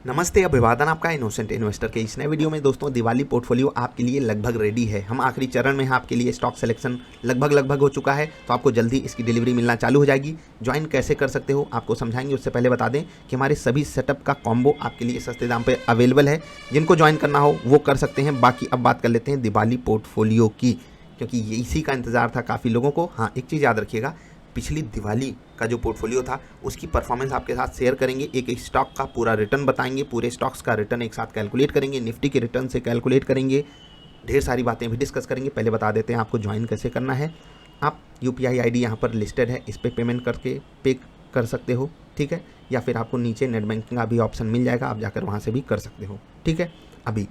नमस्ते, अभिवादन आपका इनोसेंट इन्वेस्टर के इस नए वीडियो में। दोस्तों, दिवाली पोर्टफोलियो आपके लिए लगभग रेडी है। हम आखिरी चरण में हैं। आपके लिए स्टॉक सिलेक्शन लगभग हो चुका है, तो आपको जल्दी इसकी डिलीवरी मिलना चालू हो जाएगी। ज्वाइन कैसे कर सकते हो आपको समझाएंगे। उससे पहले बता दें कि हमारे सभी सेटअप का कॉम्बो आपके लिए सस्ते दाम पर अवेलेबल है। जिनको ज्वाइन करना हो वो कर सकते हैं। बाकी अब बात कर लेते हैं दिवाली पोर्टफोलियो की, क्योंकि ये इसी का इंतजार था काफ़ी लोगों को। हाँ, एक चीज़ याद रखिएगा, पिछली दिवाली का जो पोर्टफोलियो था उसकी परफॉर्मेंस आपके साथ शेयर करेंगे। एक स्टॉक का पूरा रिटर्न बताएंगे, पूरे स्टॉक्स का रिटर्न एक साथ कैलकुलेट करेंगे, निफ्टी के रिटर्न से कैलकुलेट करेंगे, ढेर सारी बातें भी डिस्कस करेंगे। पहले बता देते हैं आपको ज्वाइन कैसे करना है। आप UPI ID यहाँ पर लिस्टेड है, इस पर पेमेंट करके पे कर सकते हो, ठीक है। या फिर आपको नीचे नेट बैंकिंग का भी ऑप्शन मिल जाएगा, आप जाकर वहाँ से भी कर सकते हो, ठीक है। अभी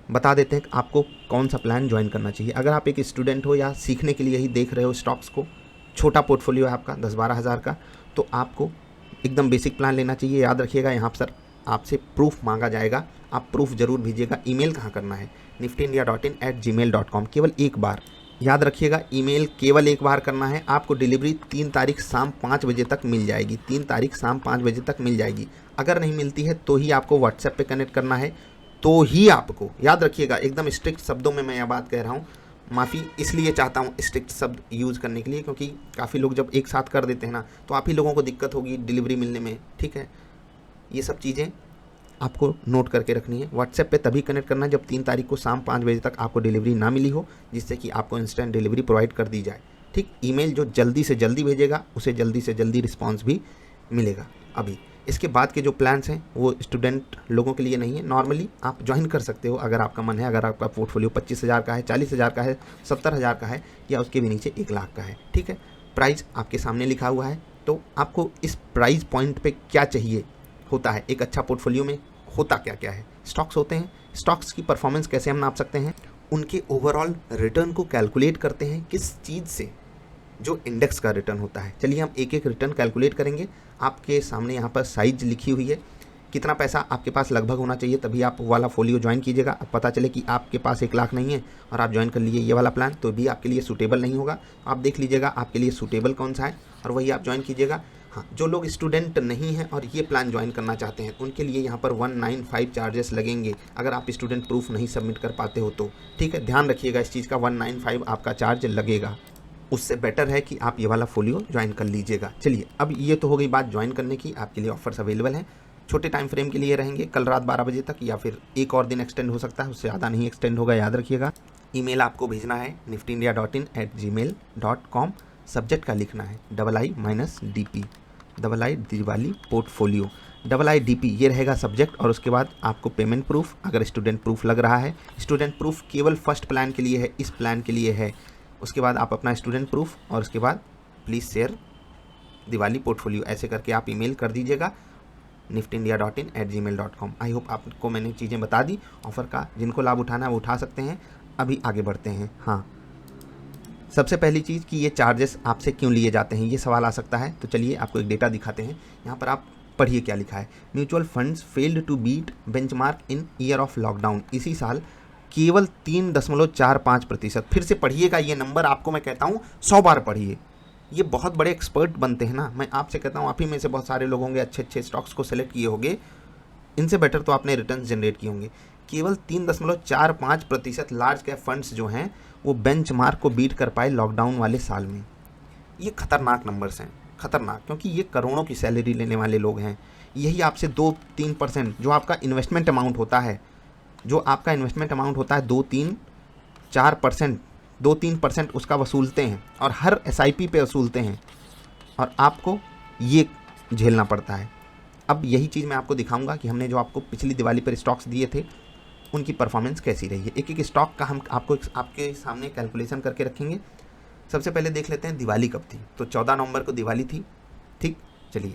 बता देते हैं कि आपको कौन सा प्लान ज्वाइन करना चाहिए। अगर आप एक स्टूडेंट हो या सीखने के लिए ही देख रहे हो स्टॉक्स को, छोटा पोर्टफोलियो है आपका 10-12 हज़ार का, तो आपको एकदम बेसिक प्लान लेना चाहिए। याद रखिएगा, यहाँ पर आपसे प्रूफ मांगा जाएगा, आप प्रूफ जरूर भेजिएगा। ईमेल कहाँ करना है, niftyindia.in@gmail.com, केवल एक बार। याद रखिएगा, ईमेल केवल एक बार करना है। आपको डिलीवरी 3 तारीख शाम 5 बजे तक मिल जाएगी। 3 तारीख शाम 5 बजे तक मिल जाएगी। अगर नहीं मिलती है तो ही आपको व्हाट्सएप पे कनेक्ट करना है, तो ही आपको, याद रखिएगा, एकदम स्ट्रिक्ट शब्दों में मैं यह बात कह रहा हूँ। माफ़ी इसलिए चाहता हूँ स्ट्रिक्ट शब्द यूज़ करने के लिए, क्योंकि काफ़ी लोग जब एक साथ कर देते हैं ना, तो आप ही लोगों को दिक्कत होगी डिलीवरी मिलने में, ठीक है। ये सब चीज़ें आपको नोट करके रखनी है। व्हाट्सएप पे तभी कनेक्ट करना है जब 3 तारीख को शाम 5 बजे तक आपको डिलीवरी ना मिली हो, जिससे कि आपको इंस्टेंट डिलीवरी प्रोवाइड कर दी जाए, ठीक। ईमेल जो जल्दी से जल्दी भेजेगा उसे जल्दी से जल्दी रिस्पॉन्स भी मिलेगा। अभी इसके बाद के जो प्लान्स हैं वो स्टूडेंट लोगों के लिए नहीं है। नॉर्मली आप ज्वाइन कर सकते हो अगर आपका मन है, अगर आपका पोर्टफोलियो 25,000 का है, 40,000 का है, 70,000 का है, या उसके भी नीचे 1 लाख का है, ठीक है। प्राइस आपके सामने लिखा हुआ है, तो आपको इस प्राइस पॉइंट पे क्या चाहिए होता है। एक अच्छा पोर्टफोलियो में होता क्या क्या है, स्टॉक्स होते हैं। स्टॉक्स की परफॉर्मेंस कैसे हम नाप सकते हैं, उनके ओवरऑल रिटर्न को कैलकुलेट करते हैं किस चीज़ से, जो इंडेक्स का रिटर्न होता है। चलिए हम एक एक रिटर्न कैलकुलेट करेंगे। आपके सामने यहाँ पर साइज लिखी हुई है, कितना पैसा आपके पास लगभग होना चाहिए, तभी आप वाला फोलियो ज्वाइन कीजिएगा। अब पता चले कि आपके पास 1 लाख नहीं है और आप ज्वाइन कर लीजिए ये वाला प्लान, तो भी आपके लिए सूटेबल नहीं होगा। आप देख लीजिएगा आपके लिए सूटेबल कौन सा है और वही आप ज्वाइन कीजिएगा। हाँ, जो लोग स्टूडेंट नहीं हैं और ये प्लान ज्वाइन करना चाहते हैं, उनके लिए यहाँ पर 195 चार्जेस लगेंगे अगर आप स्टूडेंट प्रूफ नहीं सबमिट कर पाते हो तो, ठीक है। ध्यान रखिएगा इस चीज़ का, 195 आपका चार्ज लगेगा। उससे बेटर है कि आप ये वाला फोलियो ज्वाइन कर लीजिएगा। चलिए, अब ये तो हो गई बात ज्वाइन करने की। आपके लिए ऑफर्स अवेलेबल हैं, छोटे टाइम फ्रेम के लिए रहेंगे, कल रात 12 बजे तक, या फिर एक और दिन एक्सटेंड हो सकता है, उससे ज़्यादा नहीं एक्सटेंड होगा। याद रखिएगा, ईमेल आपको भेजना है niftyindia.in@gmail.com। सब्जेक्ट का लिखना है II-DP, II Diwali portfolio, IIDP ये रहेगा सब्जेक्ट। और उसके बाद आपको पेमेंट प्रूफ, अगर स्टूडेंट प्रूफ लग रहा है, स्टूडेंट प्रूफ केवल फर्स्ट प्लान के लिए है, इस प्लान के लिए है। उसके बाद आप अपना स्टूडेंट प्रूफ, और उसके बाद प्लीज़ शेयर दिवाली पोर्टफोलियो, ऐसे करके आप ईमेल कर दीजिएगा niftyindia.in@gmail.com। आई होप आपको मैंने चीज़ें बता दी। ऑफ़र का जिनको लाभ उठाना है वो उठा सकते हैं। अभी आगे बढ़ते हैं। हाँ, सबसे पहली चीज़ कि ये चार्जेस आपसे क्यों लिए जाते हैं, ये सवाल आ सकता है। तो चलिए आपको एक डेटा दिखाते हैं। यहाँ पर आप पढ़िए क्या लिखा है। Mutual funds failed to beat benchmark in year of lockdown. इसी साल केवल 3.45%। फिर से पढ़िएगा, ये नंबर आपको मैं कहता हूँ 100 बार पढ़िए। ये बहुत बड़े एक्सपर्ट बनते हैं ना, मैं आपसे कहता हूँ, आप ही में से बहुत सारे लोग होंगे अच्छे अच्छे स्टॉक्स को सेलेक्ट किए होंगे, इनसे बेटर तो आपने रिटर्न्स जनरेट किए होंगे। केवल 3.45% लार्ज कैप फंड्स जो हैं वो बेंचमार्क को बीट कर पाए लॉकडाउन वाले साल में। ये खतरनाक नंबर्स हैं, खतरनाक, क्योंकि ये करोड़ों की सैलरी लेने वाले लोग हैं। यही आपसे 2-3% जो आपका इन्वेस्टमेंट अमाउंट होता है, जो आपका इन्वेस्टमेंट अमाउंट होता है 2-3% उसका वसूलते हैं, और हर SIP पे वसूलते हैं, और आपको ये झेलना पड़ता है। अब यही चीज़ मैं आपको दिखाऊंगा कि हमने जो आपको पिछली दिवाली पर स्टॉक्स दिए थे उनकी परफॉर्मेंस कैसी रही है। एक एक स्टॉक का हम आपको आपके सामने कैलकुलेशन करके रखेंगे। सबसे पहले देख लेते हैं दिवाली कब थी। तो 14 नवंबर को दिवाली थी, ठीक। चलिए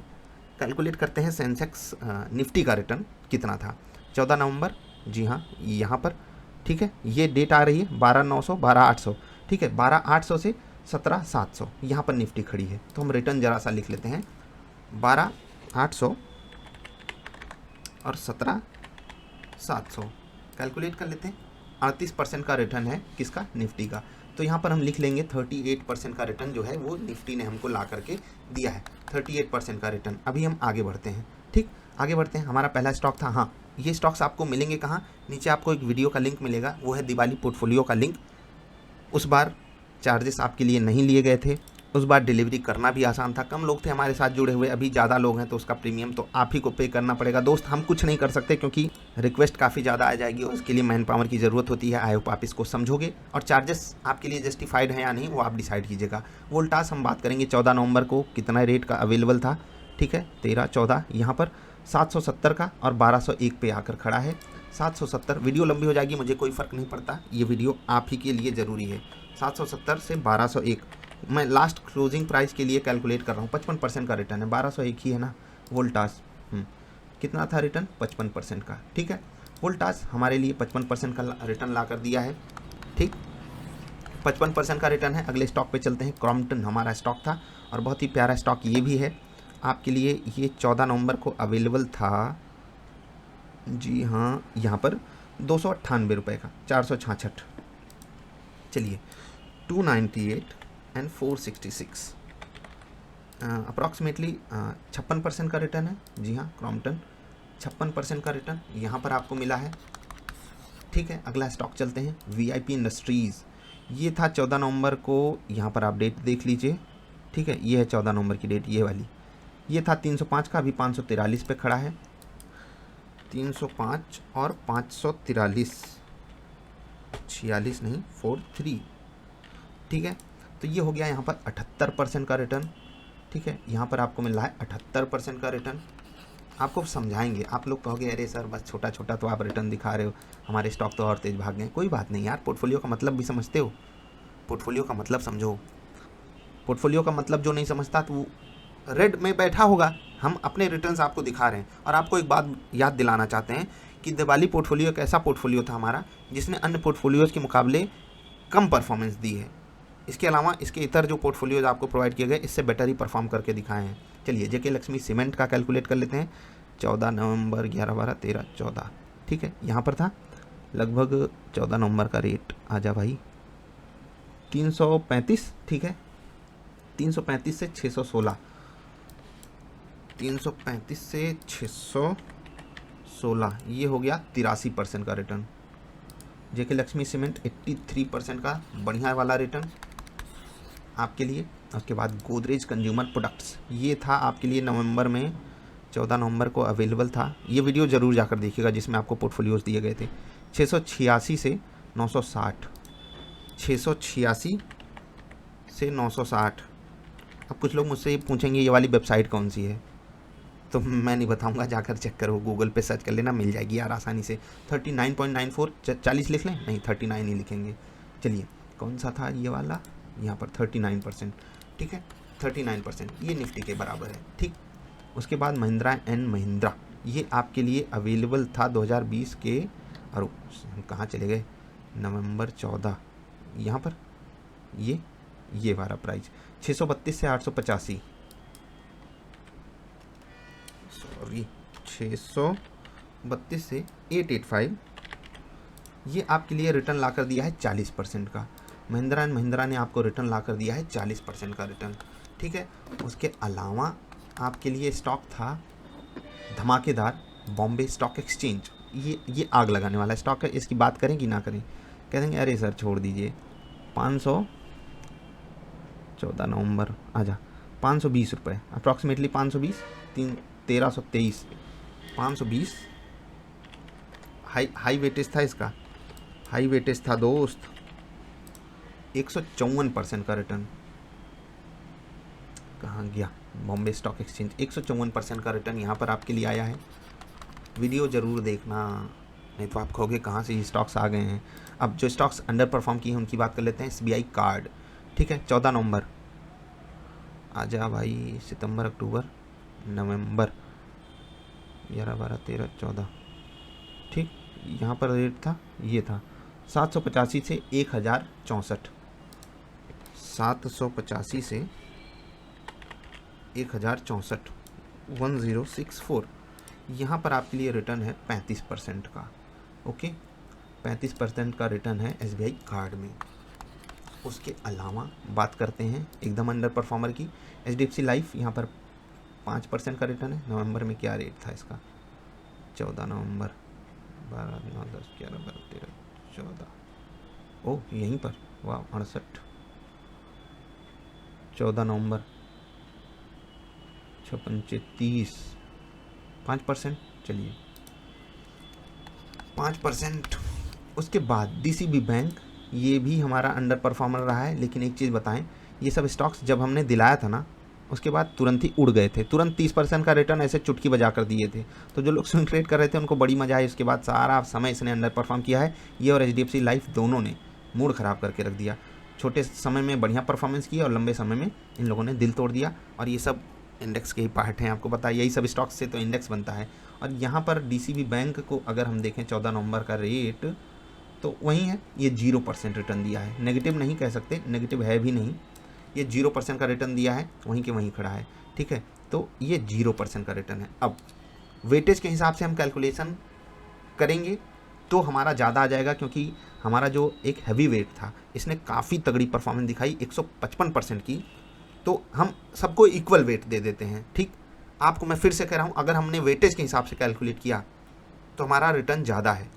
कैलकुलेट करते हैं सेंसेक्स निफ्टी का रिटर्न कितना था 14 नवंबर। जी हाँ, यहाँ पर, ठीक है, ये डेट आ रही है 12,900, 12,800, ठीक है। 12,800 से 17,700 यहाँ पर निफ्टी खड़ी है। तो हम रिटर्न ज़रा सा लिख लेते हैं, 12,800 और 17,700 कैलकुलेट कर लेते हैं। 38% का रिटर्न है किसका, निफ्टी का। तो यहाँ पर हम लिख लेंगे 38% का रिटर्न जो है वो निफ्टी ने हमको ला करके दिया है, 38% का रिटर्न। अभी हम आगे बढ़ते हैं, ठीक। आगे बढ़ते हैं। हमारा पहला स्टॉक था, हाँ ये स्टॉक्स आपको मिलेंगे कहाँ, नीचे आपको एक वीडियो का लिंक मिलेगा, वो है दिवाली पोर्टफोलियो का लिंक। उस बार चार्जेस आपके लिए नहीं लिए गए थे, उस बार डिलीवरी करना भी आसान था, कम लोग थे हमारे साथ जुड़े हुए, अभी ज़्यादा लोग हैं तो उसका प्रीमियम तो आप ही को पे करना पड़ेगा। दोस्त हम कुछ नहीं कर सकते क्योंकि रिक्वेस्ट काफ़ी ज़्यादा आ जाएगी और उसके लिए मैन पावर की ज़रूरत होती है। आई होप आप इसको समझोगे और चार्जेस आपके लिए जस्टिफाइड है या नहीं वो आप डिसाइड कीजिएगा। वोल्टास हम बात करेंगे 14 नवंबर को कितना रेट का अवेलेबल था, ठीक है 13-14, यहाँ पर 770 का और 1201 पे आकर खड़ा है। 770, वीडियो लंबी हो जाएगी, मुझे कोई फ़र्क नहीं पड़ता, ये वीडियो आप ही के लिए ज़रूरी है। 770 से 1201, मैं लास्ट क्लोजिंग प्राइस के लिए कैलकुलेट कर रहा हूँ, 55% का रिटर्न है, 1201 ही है ना वोल्टास। कितना था रिटर्न, 55% का, ठीक है। वोल्टास हमारे लिए 55% का रिटर्न ला कर दिया है, ठीक 55% का रिटर्न है। अगले स्टॉक पे चलते हैं। क्रॉम्पटन हमारा स्टॉक था और बहुत ही प्यारा स्टॉक ये भी है आपके लिए। ये 14 नवंबर को अवेलेबल था, जी हाँ, यहाँ पर 298 रुपये का, 466, चलिए 298 एंड 466, अप्रॉक्सीमेटली 56% का रिटर्न है। जी हाँ, क्रॉम्पटन 56% का रिटर्न यहाँ पर आपको मिला है, ठीक है। अगला स्टॉक चलते हैं। वीआईपी इंडस्ट्रीज़, ये था 14 नवंबर को, यहाँ पर आप डेट देख लीजिए, ठीक है, ये है 14 नवंबर की डेट, ये वाली, ये था 305 का, अभी 543 पे खड़ा है। 305 और 543, 46 नहीं 43, ठीक है। तो ये हो गया यहाँ पर 78% का रिटर्न, ठीक है। यहाँ पर आपको मिल रहा है 78% का रिटर्न। आपको समझाएंगे, आप लोग कहोगे अरे सर बस छोटा छोटा तो आप रिटर्न दिखा रहे हो, हमारे स्टॉक तो और तेज़ भाग गए। कोई बात नहीं यार, पोर्टफोलियो का मतलब भी समझते हो, पोर्टफोलियो का मतलब समझो। पोर्टफोलियो का मतलब जो नहीं समझता तो वो रेड में बैठा होगा। हम अपने रिटर्न्स आपको दिखा रहे हैं और आपको एक बात याद दिलाना चाहते हैं कि दिवाली पोर्टफोलियो एक ऐसा पोर्टफोलियो था हमारा जिसने अन्य पोर्टफोलियोज़ के मुकाबले कम परफॉर्मेंस दी है। इसके अलावा इसके इतर जो पोर्टफोलियोज आपको प्रोवाइड किए गए इससे बेटर ही परफॉर्म करके दिखाए हैं। चलिए जेके लक्ष्मी सीमेंट का कैलकुलेट कर लेते हैं। 14 नवंबर 11, 12, 13, 14, ठीक है। यहाँ पर था लगभग 14 नवंबर का रेट, आजा भाई, 335, ठीक है। 335 से 616, 335 से 616, ये हो गया 83% का रिटर्न। जेके लक्ष्मी सीमेंट 83% का बढ़िया वाला रिटर्न आपके लिए। उसके बाद गोदरेज कंज्यूमर प्रोडक्ट्स, ये था आपके लिए नवंबर में, 14 नवंबर को अवेलेबल था। ये वीडियो ज़रूर जाकर देखिएगा जिसमें आपको पोर्टफोलियोज दिए गए थे। 686 से 960, 686 से 960। अब कुछ लोग मुझसे ये पूछेंगे ये वाली वेबसाइट कौन सी है, तो मैं नहीं बताऊंगा, जाकर चेक करो, गूगल पे सर्च कर लेना, मिल जाएगी यार आसानी से। 39.94, 40 लिख लें, नहीं 39 ही लिखेंगे। चलिए कौन सा था ये वाला, यहाँ पर 39%, ठीक है 39%, ये निफ्टी के बराबर है, ठीक। उसके बाद महिंद्रा एंड महिंद्रा, ये आपके लिए अवेलेबल था 2020 के, और हम कहाँ चले गए, नवंबर 14, यहाँ पर ये वाला प्राइस 632 से 885, सॉरी 632 से 885, ये आपके लिए रिटर्न ला कर दिया है 40% का। महिंद्रा एंड महिंद्रा ने आपको रिटर्न ला कर दिया है 40% का रिटर्न, ठीक है। उसके अलावा आपके लिए स्टॉक था धमाकेदार बॉम्बे स्टॉक एक्सचेंज, ये आग लगाने वाला स्टॉक है, इसकी बात करें कि ना करें, कह देंगे अरे सर छोड़ दीजिए। 14 नवंबर आजा 520 रुपये, अप्रॉक्सीमेटली 520, 1323, 520 हाई वेटेज था इसका, हाई वेटेज था दोस्त। 154% का रिटर्न, कहाँ गया बॉम्बे स्टॉक एक्सचेंज, 154% का रिटर्न यहाँ पर आपके लिए आया है। वीडियो ज़रूर देखना, नहीं तो आप कहोगे कहाँ से ये स्टॉक्स आ गए हैं। अब जो स्टॉक्स अंडर परफॉर्म किए हैं उनकी बात कर लेते हैं। SBI कार्ड, ठीक है 14 नवंबर, आजा भाई, सितंबर, अक्टूबर, नवंबर, 11, 12, 13, 14, ठीक। यहाँ पर रेट था, ये था 785 से 1064, 785 से 1064, 1064, यहाँ पर आपके लिए रिटर्न है 35% का, ओके 35% का रिटर्न है SBI कार्ड में। उसके अलावा बात करते हैं एकदम अंडर परफॉर्मर की, HDFC लाइफ, यहाँ पर 5% का रिटर्न है। नवंबर में क्या रेट था इसका? 14 नवंबर, 12, 9, 10, 11, 12, 13, 14, ओह यहीं पर, वाह 68, 14 नवंबर, 56, 30, 5%। चलिए 5%। उसके बाद डीसीबी बैंक, ये भी हमारा अंडर परफॉर्मर रहा है। लेकिन एक चीज़ बताएं, ये सब स्टॉक्स जब हमने दिलाया था ना, उसके बाद तुरंत ही उड़ गए थे, तुरंत 30% का रिटर्न ऐसे चुटकी बजा कर दिए थे। तो जो लोग स्विंग ट्रेड कर रहे थे उनको बड़ी मजा आई। उसके बाद सारा समय इसने अंडर परफॉर्म किया है। ये और HDFC लाइफ दोनों ने मूड ख़राब करके रख दिया। छोटे समय में बढ़िया परफॉर्मेंस किया और लंबे समय में इन लोगों ने दिल तोड़ दिया। और ये सब इंडेक्स के ही पार्ट हैं, आपको पता है, यही सब स्टॉक्स से तो इंडेक्स बनता है। और यहाँ पर डीसीबी बैंक को अगर हम देखें 14 नवंबर का रेट, तो वही है, ये 0% रिटर्न दिया है। नेगेटिव नहीं कह सकते, नेगेटिव है भी नहीं, ये 0% का रिटर्न दिया है, वहीं के वहीं खड़ा है। ठीक है, तो ये 0% का रिटर्न है। अब वेटेज के हिसाब से हम कैलकुलेशन करेंगे तो हमारा ज़्यादा आ जाएगा, क्योंकि हमारा जो एक हैवी वेट था इसने काफ़ी तगड़ी परफॉर्मेंस दिखाई 155% की। तो हम सबको इक्वल वेट दे देते हैं। ठीक, आपको मैं फिर से कह रहा हूँ, अगर हमने वेटेज के हिसाब से कैलकुलेट किया तो हमारा रिटर्न ज़्यादा है।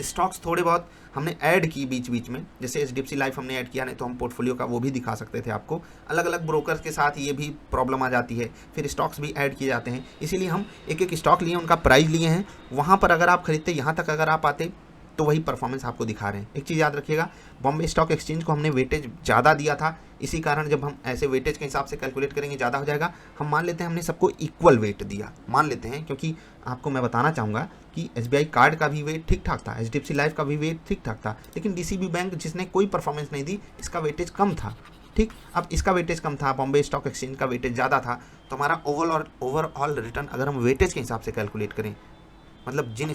स्टॉक्स थोड़े बहुत हमने ऐड की बीच बीच में, जैसे HDFC लाइफ हमने ऐड किया, नहीं तो हम पोर्टफोलियो का वो भी दिखा सकते थे आपको। अलग अलग ब्रोकर्स के साथ ये भी प्रॉब्लम आ जाती है, फिर स्टॉक्स भी ऐड किए जाते हैं। इसीलिए हम एक एक स्टॉक लिए, उनका प्राइस लिए हैं। वहाँ पर अगर आप खरीदते, यहाँ तक अगर आप आते, तो वही परफॉर्मेंस आपको दिखा रहे हैं। एक चीज़ याद रखिएगा, बॉम्बे स्टॉक एक्सचेंज को हमने वेटेज ज़्यादा दिया था, इसी कारण जब हम ऐसे वेटेज के हिसाब से कैलकुलेट करेंगे ज़्यादा हो जाएगा। हम मान लेते हैं हमने सबको इक्वल वेट दिया, मान लेते हैं, क्योंकि आपको मैं बताना चाहूँगा कि SBI कार्ड का भी वेट ठीक ठाक था, HDFC लाइफ का भी वेट ठीक ठाक था, लेकिन DCB बैंक जिसने कोई परफॉर्मेंस नहीं दी, इसका वेटेज कम था। ठीक, अब इसका वेटेज कम था, बॉम्बे स्टॉक एक्सचेंज का वेटेज ज़्यादा था, तो हमारा ओवरऑल रिटर्न अगर हम वेटेज के हिसाब से कैलकुलेट करें, मतलब जिन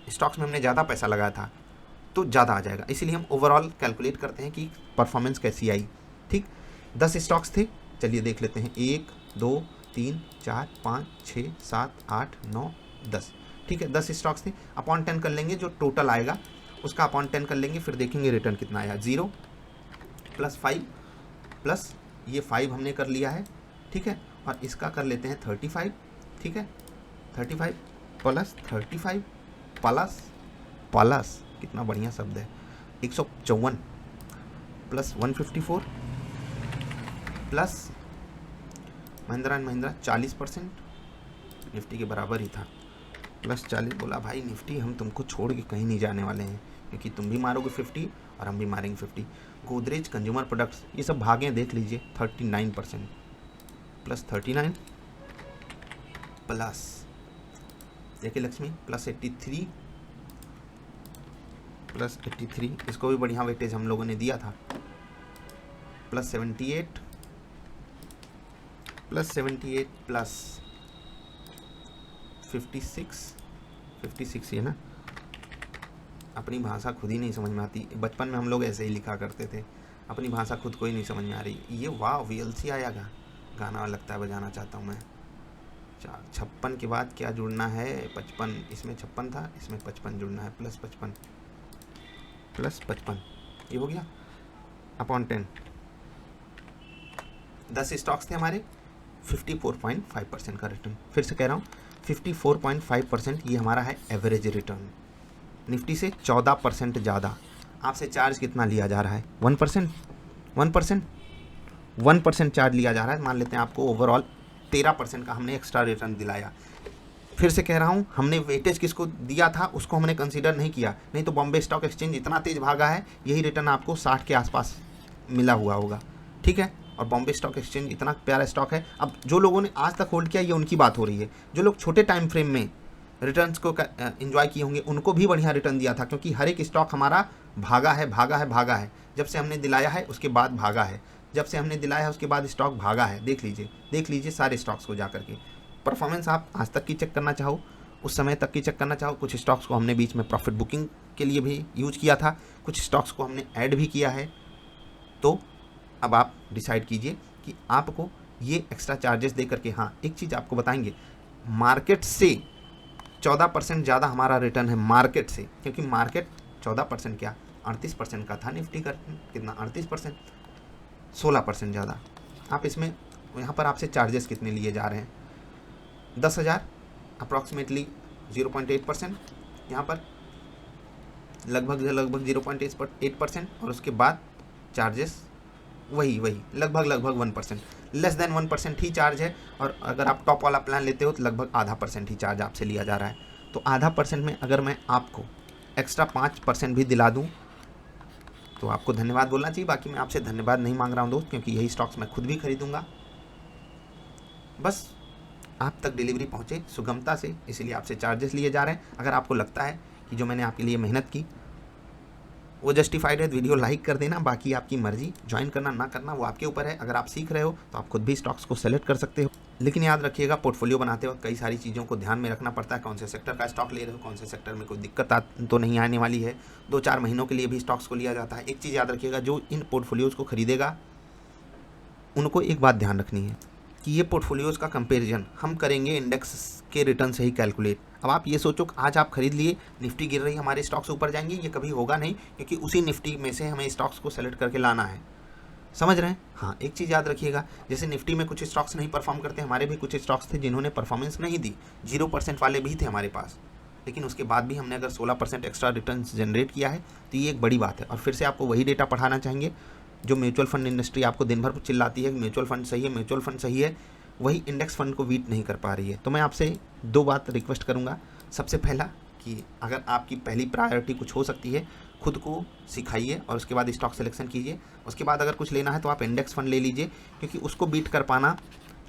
स्टॉक्स में हमने ज़्यादा पैसा लगाया था, तो ज़्यादा आ जाएगा। इसीलिए हम ओवरऑल कैलकुलेट करते हैं कि परफॉर्मेंस कैसी आई। ठीक, 10 स्टॉक्स थे, चलिए देख लेते हैं। 1, 2, 3, 4, 5, 6, 7, 8, 9, 10। ठीक है, 10 स्टॉक्स थे। अपॉन 10 कर लेंगे, जो टोटल आएगा उसका अपॉन 10 कर लेंगे, फिर देखेंगे रिटर्न कितना आया। 0 + 5 प्लस ये 5 हमने कर लिया है। ठीक है, और इसका कर लेते हैं 35। ठीक है, 35 + 35 प्लस कितना बढ़िया शब्द है, 154 + 154 plus Mahindra and Mahindra 40%, Nifty के बराबर ही था, +40। बोला भाई निफ्टी, हम तुमको छोड़ के कहीं नहीं जाने वाले हैं, क्योंकि तुम भी मारोगे 50 और हम भी मारेंगे 50। गोदरेज कंज्यूमर प्रोडक्ट्स, ये सब भागे देख लीजिए, 39% +39 प्लस देखिए लक्ष्मी +83 +83, इसको भी बढ़िया वेटेज हम लोगों ने दिया था, +78 प्लस 56 ये ना, अपनी भाषा खुद ही नहीं समझ में आती। बचपन में हम लोग ऐसे ही लिखा करते थे, अपनी भाषा खुद को ही नहीं समझ में आ रही। ये वाह VLC आया गाना लगता है, बजाना चाहता हूँ मैं। 56 के बाद क्या जुड़ना है? 55, इसमें 56 था, इसमें 55 जुड़ना है, +55 ये हो गया अपॉन 10। 10 स्टॉक्स थे हमारे, 54.5% का रिटर्न। फिर से कह रहा हूँ 54.5% ये हमारा है एवरेज रिटर्न। निफ्टी से 14% ज़्यादा। आपसे चार्ज कितना लिया जा रहा है? 1%, 1% चार्ज लिया जा रहा है। मान लेते हैं आपको ओवरऑल 13% का हमने एक्स्ट्रा रिटर्न दिलाया। फिर से कह रहा हूँ, हमने वेटेज किसको दिया था उसको हमने कंसीडर नहीं किया, नहीं तो बॉम्बे स्टॉक एक्सचेंज इतना तेज भागा है, यही रिटर्न आपको 60 के आसपास मिला हुआ होगा। ठीक है, और बॉम्बे स्टॉक एक्सचेंज इतना प्यारा स्टॉक है। अब जो लोगों ने आज तक होल्ड किया, ये उनकी बात हो रही है। जो लोग छोटे टाइम फ्रेम में रिटर्न्स को एंजॉय किए होंगे, उनको भी बढ़िया रिटर्न दिया था, क्योंकि हर एक स्टॉक हमारा भागा है। जब से हमने दिलाया है उसके बाद भागा है, जब से हमने दिलाया है उसके बाद स्टॉक भागा है। देख लीजिए सारे स्टॉक्स को जा करके। परफॉर्मेंस आप आज तक की चेक करना चाहो, उस समय तक की चेक करना चाहो। कुछ स्टॉक्स को हमने बीच में प्रॉफिट बुकिंग के लिए भी यूज किया था, कुछ स्टॉक्स को हमने ऐड भी किया है। तो अब आप डिसाइड कीजिए कि आपको ये एक्स्ट्रा चार्जेस दे करके, हाँ एक चीज़ आपको बताएंगे, मार्केट से 14% ज़्यादा हमारा रिटर्न है मार्केट से, क्योंकि मार्केट 14% क्या 38% का था, निफ्टी का कितना 38%, 16% ज़्यादा। आप इसमें यहाँ पर आपसे चार्जेस कितने लिए जा रहे हैं, 10,000 अप्रॉक्सीमेटली 0.8%, यहाँ पर लगभग 0.8%, और उसके बाद चार्जेस वही लगभग 1%, लेस देन 1% ही चार्ज है। और अगर आप टॉप वाला प्लान लेते हो तो लगभग आधा % ही चार्ज आपसे लिया जा रहा है। तो आधा % में अगर मैं आपको एक्स्ट्रा 5% भी दिला दूं तो आपको धन्यवाद बोलना चाहिए। बाकी मैं आपसे धन्यवाद नहीं मांग रहा हूं दोस्त, क्योंकि यही स्टॉक्स मैं खुद भी खरीदूंगा। बस आप तक डिलीवरी पहुंचे सुगमता से, इसीलिए आपसे चार्जेस लिए जा रहे हैं। अगर आपको लगता है कि जो मैंने आपके लिए मेहनत की वो जस्टिफाइड है, वीडियो लाइक कर देना। बाकी आपकी मर्जी, ज्वाइन करना ना करना वो आपके ऊपर है। अगर आप सीख रहे हो तो आप खुद भी स्टॉक्स को सेलेक्ट कर सकते हो, लेकिन याद रखिएगा पोर्टफोलियो बनाते वक्त कई सारी चीज़ों को ध्यान में रखना पड़ता है। कौन से सेक्टर का स्टॉक ले रहे हो, कौन से सेक्टर में कोई दिक्कत तो नहीं आने वाली है। 2-4 महीनों के लिए भी स्टॉक्स को लिया जाता है। एक चीज़ याद रखिएगा, जो इन पोर्टफोलियोज़ को खरीदेगा उनको एक बात ध्यान रखनी है कि ये पोर्टफोलियोज़ का कंपैरिजन हम करेंगे इंडेक्स के रिटर्न से ही कैलकुलेट। अब आप ये सोचो कि आज आप खरीद लिए, निफ्टी गिर रही, हमारे स्टॉक्स ऊपर जाएंगे, ये कभी होगा नहीं, क्योंकि उसी निफ्टी में से हमें स्टॉक्स को सेलेक्ट करके लाना है। समझ रहे हैं? हाँ, एक चीज़ याद रखिएगा, जैसे निफ्टी में कुछ स्टॉक्स नहीं परफॉर्म करते, हमारे भी कुछ स्टॉक्स थे जिन्होंने परफॉर्मेंस नहीं दी, 0% वाले भी थे हमारे पास, लेकिन उसके बाद भी हमने अगर 16% एक्स्ट्रा रिटर्न जनरेट किया है तो ये एक बड़ी बात है। और फिर से आपको वही डेटा पढ़ाना चाहेंगे जो म्यूचुअल फंड इंडस्ट्री आपको दिन भर चिल्लाती है, म्यूचुअल फंड सही है, म्यूचुअल फंड सही है, वही इंडेक्स फंड को बीट नहीं कर पा रही है। तो मैं आपसे 2 बात रिक्वेस्ट करूंगा। सबसे पहला कि अगर आपकी पहली प्रायोरिटी कुछ हो सकती है, खुद को सिखाइए और उसके बाद स्टॉक सिलेक्शन कीजिए। उसके बाद अगर कुछ लेना है तो आप इंडेक्स फंड ले लीजिए, क्योंकि उसको बीट कर पाना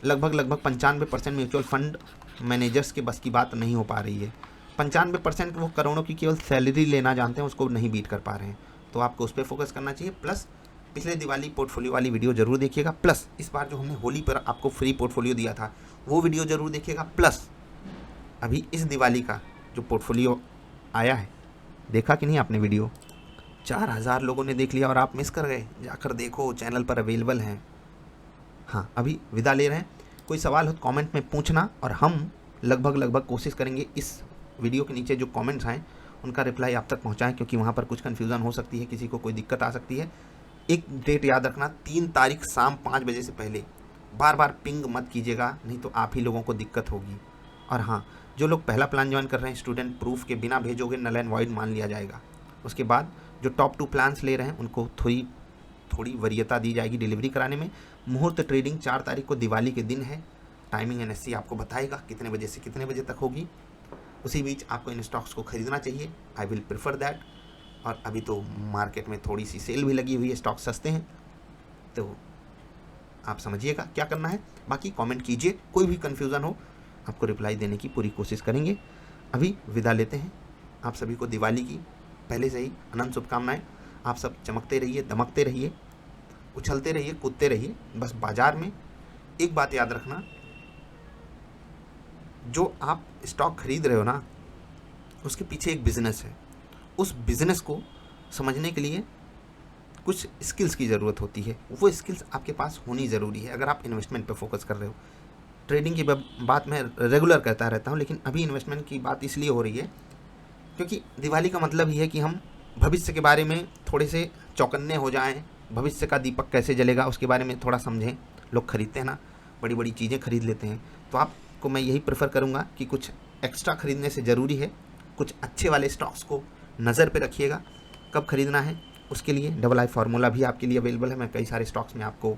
लगभग 95% म्यूचुअल फंड मैनेजर्स के बस की बात नहीं हो पा रही है। 95% वो करोड़ों की केवल सैलरी लेना जानते हैं, उसको नहीं बीट कर पा रहे हैं। तो आपको उस पर फोकस करना चाहिए। प्लस पिछले दिवाली पोर्टफोलियो वाली वीडियो जरूर देखिएगा। प्लस इस बार जो हमने होली पर आपको फ्री पोर्टफोलियो दिया था वो वीडियो जरूर देखिएगा। प्लस अभी इस दिवाली का जो पोर्टफोलियो आया है, देखा कि नहीं आपने वीडियो? 4000 लोगों ने देख लिया और आप मिस कर गए। जाकर देखो, चैनल पर अवेलेबल हैं। हाँ, अभी विदा ले रहे हैं। कोई सवाल हो तो कमेंट में पूछना, और हम लगभग कोशिश करेंगे इस वीडियो के नीचे जो कमेंट्स आएँ उनका रिप्लाई आप तक पहुँचाएँ, क्योंकि वहाँ पर कुछ कन्फ्यूज़न हो सकती है, किसी को कोई दिक्कत आ सकती है। एक डेट याद रखना, 3 तारीख शाम 5 बजे से पहले बार बार पिंग मत कीजिएगा, नहीं तो आप ही लोगों को दिक्कत होगी। और हाँ, जो लोग पहला प्लान ज्वाइन कर रहे हैं, स्टूडेंट प्रूफ के बिना भेजोगे नल एंड वॉइड मान लिया जाएगा। उसके बाद जो टॉप 2 प्लान्स ले रहे हैं उनको थोड़ी वरीयता दी जाएगी डिलीवरी कराने में। मुहूर्त ट्रेडिंग 4 तारीख को दिवाली के दिन है। टाइमिंग एनएससी आपको बताएगा कितने बजे से कितने बजे तक होगी। उसी बीच आपको इन स्टॉक्स को खरीदना चाहिए। I will prefer that. और अभी तो मार्केट में थोड़ी सी सेल भी लगी हुई है, स्टॉक सस्ते हैं, तो आप समझिएगा क्या करना है। बाकी कमेंट कीजिए, कोई भी कन्फ्यूज़न हो आपको रिप्लाई देने की पूरी कोशिश करेंगे। अभी विदा लेते हैं। आप सभी को दिवाली की पहले से ही अनंत शुभकामनाएं। आप सब चमकते रहिए, दमकते रहिए, उछलते रहिए, कूदते रहिए। बस बाजार में एक बात याद रखना, जो आप स्टॉक खरीद रहे हो ना, उसके पीछे एक बिजनेस है। उस बिज़नेस को समझने के लिए कुछ स्किल्स की ज़रूरत होती है। वो स्किल्स आपके पास होनी ज़रूरी है अगर आप इन्वेस्टमेंट पे फोकस कर रहे हो। ट्रेडिंग की बात मैं रेगुलर करता रहता हूँ, लेकिन अभी इन्वेस्टमेंट की बात इसलिए हो रही है क्योंकि दिवाली का मतलब ही है कि हम भविष्य के बारे में थोड़े से चौकन्ने हो जाएं। भविष्य का दीपक कैसे जलेगा उसके बारे में थोड़ा समझें। लोग खरीदते हैं ना, बड़ी बड़ी चीज़ें खरीद लेते हैं। तो आपको मैं यही प्रेफर करूँगा कि कुछ एक्स्ट्रा खरीदने से ज़रूरी है कुछ अच्छे वाले स्टॉक्स को नज़र पे रखिएगा। कब खरीदना है उसके लिए II फार्मूला भी आपके लिए अवेलेबल है। मैं कई सारे स्टॉक्स में आपको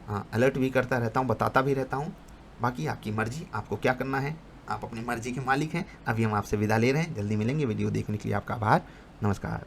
अलर्ट भी करता रहता हूँ, बताता भी रहता हूँ। बाकी आपकी मर्जी, आपको क्या करना है, आप अपनी मर्जी के मालिक हैं। अभी हम आपसे विदा ले रहे हैं। जल्दी मिलेंगे। वीडियो देखने के लिए आपका आभार। नमस्कार।